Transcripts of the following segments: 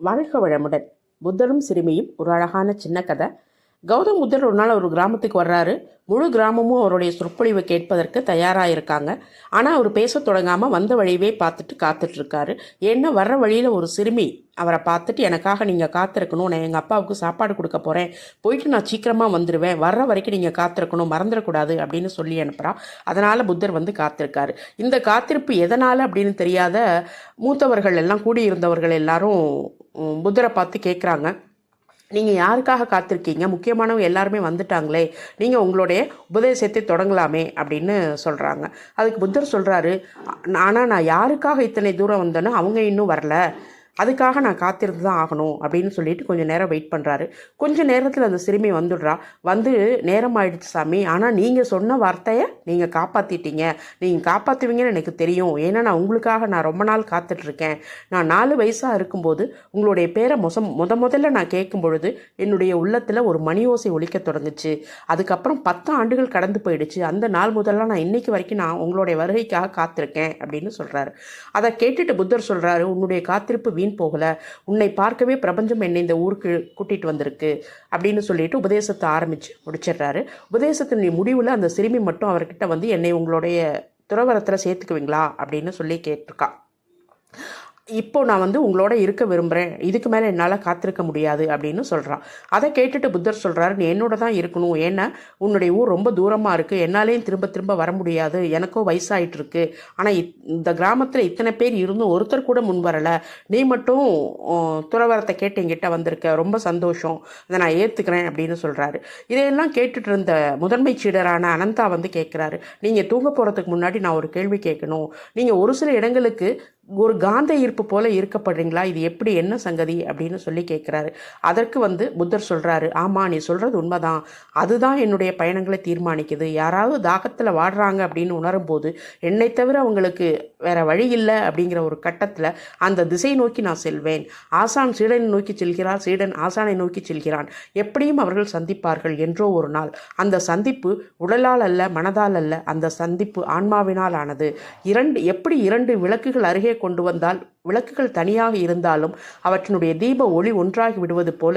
வாழ்க வளமுடன். புத்தரும் சிறுமியும் ஒரு அழகான சின்ன கதை. கௌதம் புத்தர் ஒரு நாள் ஒரு கிராமத்துக்கு வர்றாரு. முழு கிராமமும் அவருடைய சொற்பொழிவை கேட்பதற்கு தயாராக இருக்காங்க. ஆனால் அவர் பேச தொடங்காமல் வந்த வழியவே பார்த்துட்டு காத்துட்ருக்காரு. ஏன்னா வர்ற வழியில் ஒரு சிறுமி அவரை பார்த்துட்டு, எனக்காக நீங்கள் காத்திருக்கணும், நான் எங்கள் அப்பாவுக்கு சாப்பாடு கொடுக்க போகிறேன், போயிட்டு நான் சீக்கிரமாக வந்துடுவேன், வர்ற வரைக்கும் நீங்கள் காத்திருக்கணும், மறந்துடக்கூடாது அப்படின்னு சொல்லி அனுப்புகிறா. அதனால் புத்தர் வந்து காத்திருக்காரு. இந்த காத்திருப்பு எதனால் அப்படின்னு தெரியாத மூத்தவர்கள் எல்லாம், கூடியிருந்தவர்கள் எல்லாரும் புத்தரை பார்த்து கேட்குறாங்க, நீங்கள் யாருக்காக காத்திருக்கீங்க? முக்கியமானவங்க எல்லாருமே வந்துட்டாங்களே, நீங்கள் உங்களுடைய உபதேசத்தை தொடங்கலாமே அப்படின்னு சொல்கிறாங்க. அதுக்கு புத்தர் சொல்கிறாரு, ஆனால் நான் யாருக்காக இத்தனை தூரம் வந்தேனோ அவங்க இன்னும் வரல, அதுக்காக நான் காத்திருந்து தான் ஆகணும் அப்படின்னு சொல்லிட்டு கொஞ்சம் நேரம் வெயிட் பண்ணுறாரு. கொஞ்சம் நேரத்தில் அந்த சிறுமி வந்துடுறா. வந்து, நேரம் ஆயிடுச்சு சாமி, ஆனால் நீங்கள் சொன்ன வார்த்தையை நீங்கள் காப்பாற்றிட்டீங்க, நீங்கள் காப்பாற்றுவீங்கன்னு எனக்கு தெரியும். ஏன்னா நான் ரொம்ப நாள் காத்துட்ருக்கேன். நான் 4 வயசாக இருக்கும்போது உங்களுடைய பேரை முதல்ல நான் கேட்கும் பொழுது என்னுடைய உள்ளத்தில் ஒரு மணி ஓசை ஒலிக்க தொடங்குச்சு. அதுக்கப்புறம் 10 ஆண்டுகள் கடந்து போயிடுச்சு. அந்த நாள் முதல்ல நான் இன்னைக்கு வரைக்கும் நான் உங்களுடைய வருகைக்காக காத்திருக்கேன் அப்படின்னு சொல்கிறாரு. அதை கேட்டுட்டு புத்தர் சொல்கிறாரு, உன்னுடைய காத்திருப்பு வீண் போகல, உன்னை பார்க்கவே பிரபஞ்சம் என்னை இந்த ஊருக்கு கூட்டிட்டு வந்திருக்கு அப்படின்னு சொல்லிட்டு உபதேசத்தை ஆரம்பிச்சு முடிச்சிடுறாரு. உபதேசத்தினுடைய முடிவில் அந்த சிறுமி மட்டும் அவர்கிட்ட வந்து, என்னை உங்களுடைய துறவரத்தில் சேர்த்துக்குவீங்களா அப்படின்னு சொல்லி கேட்டிருக்கா. இப்போ நான் வந்து உங்களோட இருக்க விரும்புகிறேன், இதுக்கு மேலே என்னால் காத்திருக்க முடியாது அப்படின்னு சொல்கிறான். அதை கேட்டுட்டு புத்தர் சொல்கிறாரு, நீ என்னோட தான் இருக்கணும், ஏன்னா உன்னுடைய ஊர் ரொம்ப தூரமாக இருக்குது, என்னாலேயும் திரும்ப திரும்ப வர முடியாது, எனக்கோ வயசாகிட்டு இருக்கு, ஆனால் இந்த கிராமத்தில் இத்தனை பேர் இருந்தும் ஒருத்தர் கூட முன் வரலை, நீ மட்டும் துறவரத்தை கேட்டு என்கிட்ட வந்திருக்க, ரொம்ப சந்தோஷம், அதை நான் ஏற்றுக்கிறேன் அப்படின்னு சொல்கிறாரு. இதையெல்லாம் கேட்டுட்டு இருந்த முதன்மை சீடரான அனந்தா வந்து கேட்குறாரு, நீங்கள் தூங்க போகிறதுக்கு முன்னாடி நான் ஒரு கேள்வி கேட்கணும், நீங்கள் ஒரு சில இடங்களுக்கு ஒரு காந்த ஈர்ப்பு போல ஈர்க்கப்படுறீங்களா, இது எப்படி, என்ன சங்கதி அப்படின்னு சொல்லி கேட்குறாரு. அதற்கு வந்து புத்தர் சொல்கிறாரு, ஆமாம், நீ சொல்கிறது உண்மைதான், அதுதான் என்னுடைய பயணங்களை தீர்மானிக்குது. யாராவது தாகத்தில் வாடுறாங்க அப்படின்னு உணரும்போது என்னை தவிர அவங்களுக்கு வேற வழி இல்லை அப்படிங்கிற ஒரு கட்டத்தில் அந்த திசை நோக்கி நான் செல்வேன். ஆசான் சீடனை நோக்கி செல்கிறார், சீடன் ஆசானை நோக்கி செல்கிறான், எப்படியும் அவர்கள் சந்திப்பார்கள் என்றோ ஒரு நாள். அந்த சந்திப்பு உடலால் அல்ல, மனதால் அல்ல, அந்த சந்திப்பு ஆன்மாவினால் ஆனது. எப்படி 2 விளக்குகள் அருகே கொண்டு வந்தால் விளக்குகள் தனியாக இருந்தாலும் அவற்றினுடைய தீப ஒளி ஒன்றாகி விடுவது போல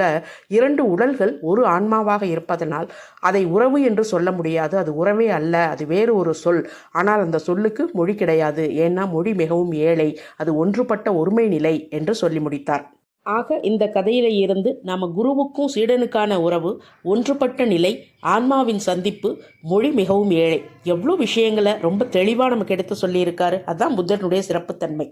2 உடல்கள் ஒரு ஆன்மாவாக இருப்பதனால் அதை உறவு என்று சொல்ல முடியாது. அது உறவே அல்ல, அது வேறு ஒரு சொல். ஆனால் அந்த சொல்லுக்கு மொழி கிடையாது. ஏன்னா மொழி மிகவும் ஏழை, அது ஒன்றுபட்ட ஒருமை நிலை என்று சொல்லி முடித்தார். ஆக இந்த கதையில இருந்து நாம் குருவுக்கும் சீடனுக்கான உறவு, ஒன்றுபட்ட நிலை, ஆன்மாவின் சந்திப்பு, மொழி மிகவும் ஏழை, எவ்வளோ விஷயங்களை ரொம்ப தெளிவாக நமக்கு எடுத்து சொல்லியிருக்காரு. அதுதான் புத்தனுடைய சிறப்புத்தன்மை.